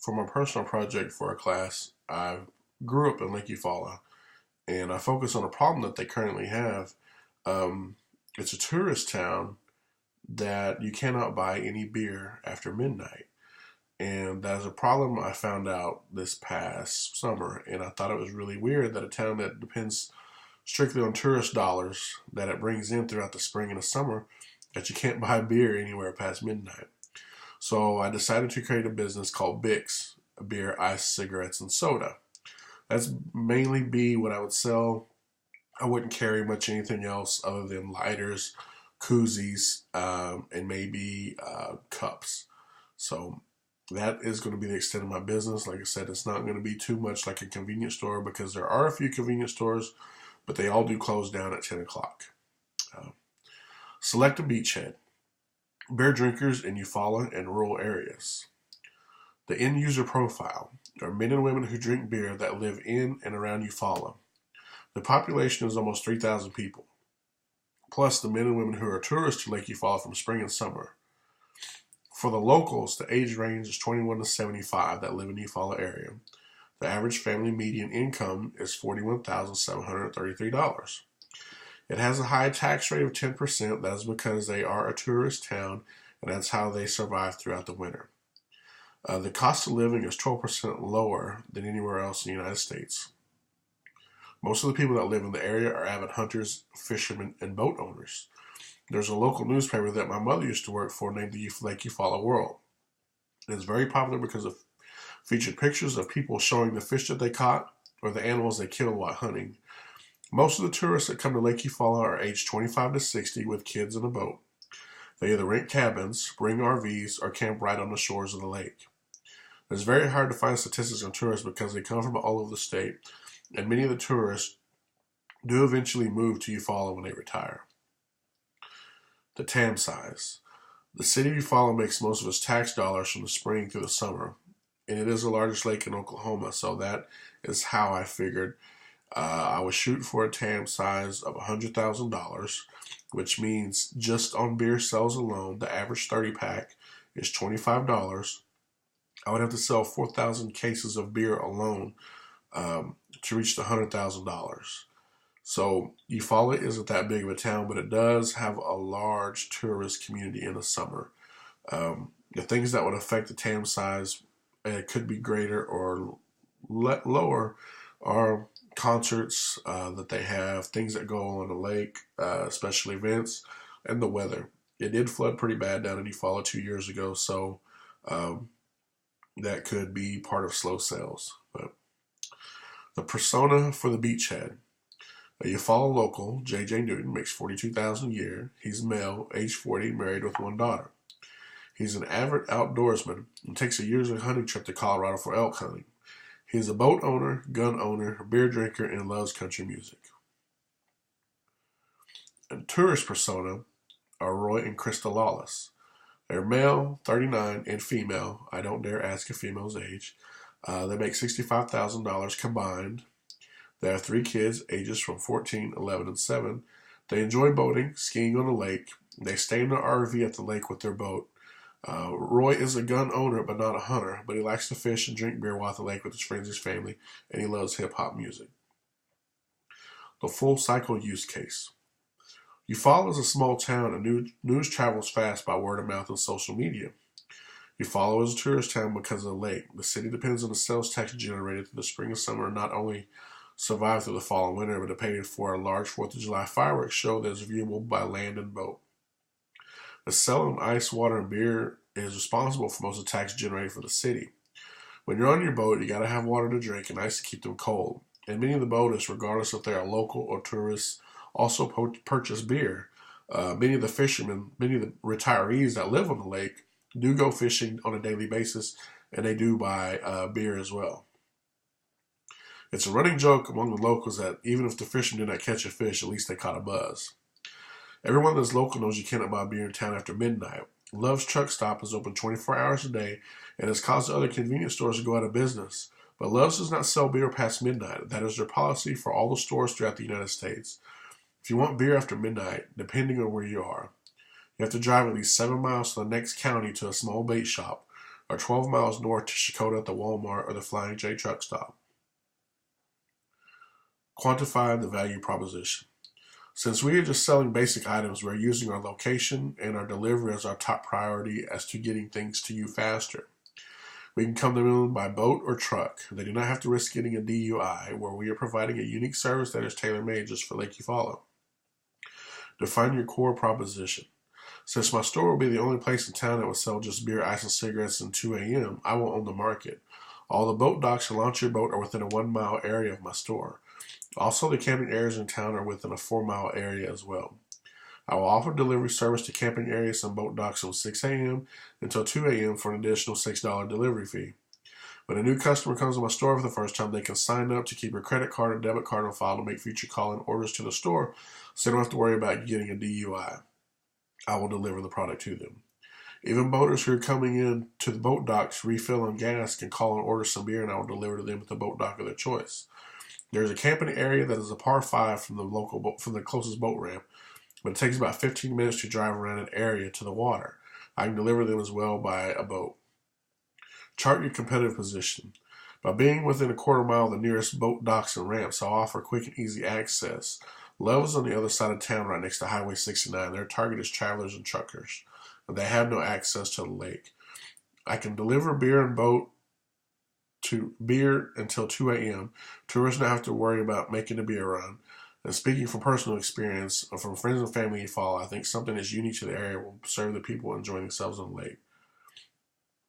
for my personal project for a class, I grew up in Lake Eufaula, and I focus on a problem that they currently have. Um, it's a tourist town that you cannot buy any beer after midnight. And that is a problem I found out this past summer. And I thought it was really weird that a town that depends strictly on tourist dollars that it brings in throughout the spring and the summer, that you can't buy beer anywhere past midnight. So I decided to create a business called Bix, beer, ice, cigarettes, and soda. That's mainly be what I would sell. I wouldn't carry much anything else other than lighters, koozies, and maybe cups. So that is going to be the extent of my business. Like I said, it's not going to be too much like a convenience store because there are a few convenience stores, but they all do close down at 10 o'clock. Uh, Select a beachhead. Beer drinkers in Eufaula and rural areas. The end user profile are men and women who drink beer that live in and around Eufaula. The population is almost 3,000 people, plus the men and women who are tourists to Lake Eufaula from spring and summer. For the locals, the age range is 21 to 75 that live in the Eufaula area. The average family median income is $41,733. It has a high tax rate of 10%. That is because they are a tourist town, and that's how they survive throughout the winter. The cost of living is 12% lower than anywhere else in the United States. Most of the people that live in the area are avid hunters, fishermen, and boat owners. There's a local newspaper that my mother used to work for named the Lake Eufaula World. It is very popular because it featured pictures of people showing the fish that they caught or the animals they killed while hunting. Most of the tourists that come to Lake Eufaula are aged 25 to 60 with kids in a boat. They either rent cabins, bring RVs, or camp right on the shores of the lake. It's very hard to find statistics on tourists because they come from all over the state, and many of the tourists do eventually move to Eufaula when they retire. The TAM size. The city of Eufaula makes most of its tax dollars from the spring through the summer, and it is the largest lake in Oklahoma, so that is how I figured I was shooting for a TAM size of $100,000, which means just on beer sales alone, the average 30 pack is $25. I would have to sell 4,000 cases of beer alone to reach the $100,000. So Eufaula isn't that big of a town, but it does have a large tourist community in the summer. The things that would affect the TAM size, it could be greater or lower, are concerts that they have, things that go on the lake, special events, and the weather. It did flood pretty bad down in Eufaula 2 years ago, so that could be part of slow sales. But the persona for the beachhead. A Eufaula local, J.J. Newton, makes $42,000 a year. He's male, age 40, married with one daughter. He's an avid outdoorsman and takes a yearly hunting trip to Colorado for elk hunting. He is a boat owner, gun owner, beer drinker, and loves country music. And tourist persona are Roy and Krista Lawless. They're male, 39, and female. I don't dare ask a female's age. They make $65,000 combined. They have 3 kids, ages from 14, 11, and 7. They enjoy boating, skiing on the lake. They stay in the RV at the lake with their boat. Roy is a gun owner but not a hunter, but he likes to fish and drink beer while at the lake with his friends and his family, and he loves hip-hop music. The full cycle use case. Eufaula is a small town, and news travels fast by word of mouth and social media. Eufaula is a tourist town because of the lake. The city depends on the sales tax generated through the spring and summer, not only survive through the fall and winter, but to pay for a large 4th of July fireworks show that is viewable by land and boat. The selling of ice, water, and beer is responsible for most of the tax generated for the city. When you're on your boat, you gotta have water to drink and ice to keep them cold. And many of the boaters, regardless if they are local or tourists, also purchase beer. Many of the fishermen, many of the retirees that live on the lake do go fishing on a daily basis, and they do buy beer as well. It's a running joke among the locals that even if the fishermen did not catch a fish, at least they caught a buzz. Everyone that's local knows you cannot buy beer in town after midnight. Love's Truck Stop is open 24 hours a day and has caused other convenience stores to go out of business. But Love's does not sell beer past midnight. That is their policy for all the stores throughout the United States. If you want beer after midnight, depending on where you are, you have to drive at least 7 miles to the next county to a small bait shop, or 12 miles north to Shakota at the Walmart or the Flying J truck stop. Quantify the value proposition. Since we are just selling basic items, we're using our location and our delivery as our top priority as to getting things to you faster. We can come to them by boat or truck. They do not have to risk getting a DUI, where we are providing a unique service that is tailor-made just for Lake Eufaula. Define your core proposition. Since my store will be the only place in town that will sell just beer, ice, and cigarettes until 2 a.m., I will own the market. All the boat docks and launch your boat are within a 1-mile area of my store. Also, the camping areas in town are within a 4-mile area as well. I will offer delivery service to camping areas and boat docks from 6 a.m. until 2 a.m. for an additional $6 delivery fee. When a new customer comes to my store for the first time, they can sign up to keep a credit card or debit card on file to make future call-in orders to the store, so they don't have to worry about getting a DUI. I will deliver the product to them. Even boaters who are coming in to the boat docks to refill on gas can call and order some beer, and I will deliver to them at the boat dock of their choice. There is a camping area that is a par 5 from the closest boat ramp, but it takes about 15 minutes to drive around an area to the water. I can deliver them as well by a boat. Chart your competitive position. By being within a quarter mile of the nearest boat docks and ramps, I'll offer quick and easy access. Love is on the other side of town right next to Highway 69. Their target is travelers and truckers, and they have no access to the lake. I can deliver beer until 2 a.m. Tourists don't have to worry about making a beer run. And speaking from personal experience, from friends and family in Eufaula, I think something that's unique to the area will serve the people enjoying themselves on the lake.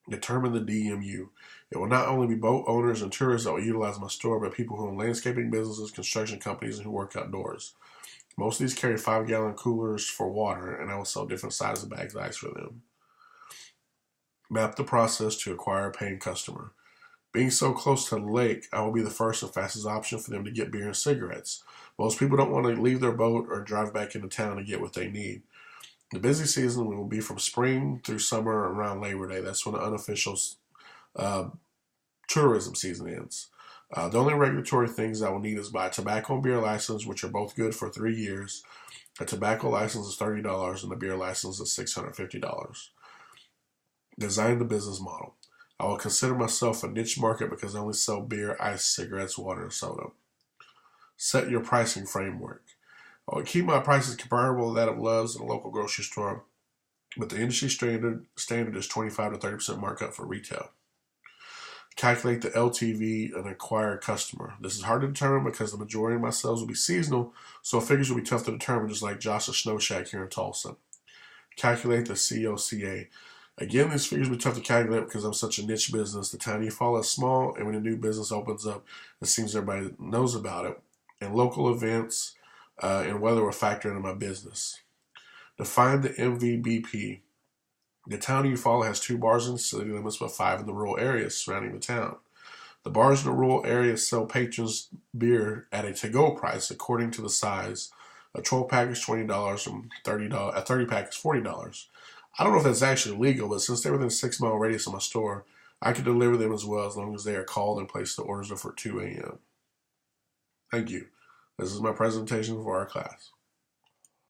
Determine the DMU. It will not only be boat owners and tourists that will utilize my store, but people who own landscaping businesses, construction companies, and who work outdoors. Most of these carry 5-gallon coolers for water, and I will sell different sizes of bags of ice for them. Map the process to acquire a paying customer. Being so close to the lake, I will be the first and fastest option for them to get beer and cigarettes. Most people don't want to leave their boat or drive back into town to get what they need. The busy season will be from spring through summer around Labor Day. That's when the unofficial tourism season ends. The only regulatory things I will need is buy a tobacco and beer license, which are both good for 3 years. A tobacco license is $30 and a beer license is $650. Design the business model. I will consider myself a niche market because I only sell beer, ice, cigarettes, water, and soda. Set your pricing framework. I will keep my prices comparable to that of Love's and a local grocery store, but the industry standard is 25 to 30% markup for retail. Calculate the LTV and acquire a customer. This is hard to determine because the majority of my sales will be seasonal, so figures will be tough to determine, just like Josh's Snow Shack here in Tulsa. Calculate the COCA. Again, these figures will be tough to calculate because I'm such a niche business. The town you follow is small, and when a new business opens up, it seems everybody knows about it. And local events and weather will factor into my business. Define the MVBP. The town of Eufaula has 2 bars in the city limits, but 5 in the rural areas surrounding the town. The bars in the rural areas sell patrons beer at a to-go price according to the size. A 12-pack is $20 and a 30-pack is $40. I don't know if that's actually legal, but since they're within a 6-mile radius of my store, I can deliver them as well as long as they are called and place the orders before 2 a.m. Thank you. This is my presentation for our class.